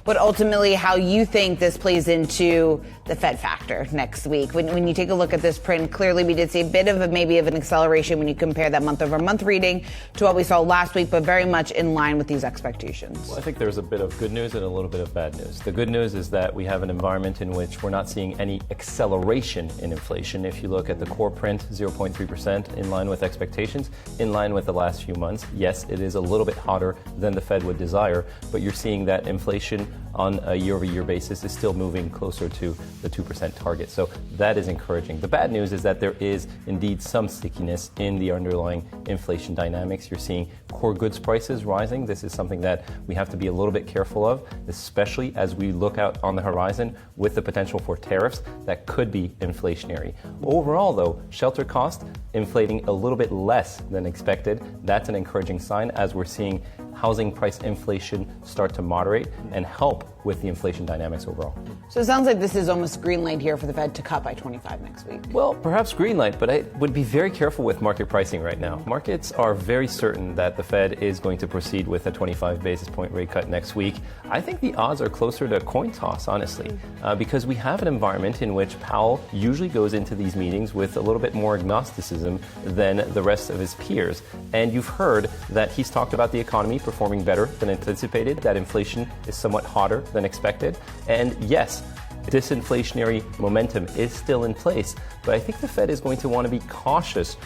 but ultimately how you think this plays into the Fed factor next week. When you take a look at this print, clearly we did see a bit of maybe of an acceleration when you compare that month-over-month reading to what we saw last week, but very much in line with these expectations. Well, I think there's a bit of good news and a little bit of bad news. The good news is that we have an environment in which we're not seeing any acceleration in inflation. If you look at the core print, 0.3% in line with expectations, in line with the last few months. Yes, it is a little bit hotter than the Fed would desire, but you're seeing that inflation on a year-over-year basis is still moving closer to the 2% target. So that is encouraging. The bad news is that there is indeed some stickiness in the underlying inflation dynamics. You're seeing core goods prices rising. This is something that we have to be a little bit careful of, especially as we look out on the horizon with the potential for tariffs that could be inflationary. Overall, though, shelter cost inflating a little bit less than expected. That's an encouraging sign as we're seeing housing price inflation start to moderate and help with the inflation dynamics overall. So it sounds like this is almost green light here for the Fed to cut by 25 next week. Well, perhaps green light, but I would be very careful with market pricing right now. Markets are very certain that the Fed is going to proceed with a 25 basis point rate cut next week. I think the odds are closer to a coin toss, honestly, because we have an environment in which Powell usually goes into these meetings with a little bit more agnosticism than the rest of his peers. And you've heard that he's talked about the economy performing better than anticipated, that inflation is somewhat hotter than expected. And yes, disinflationary momentum is still in place, but I think the Fed is going to want to be cautious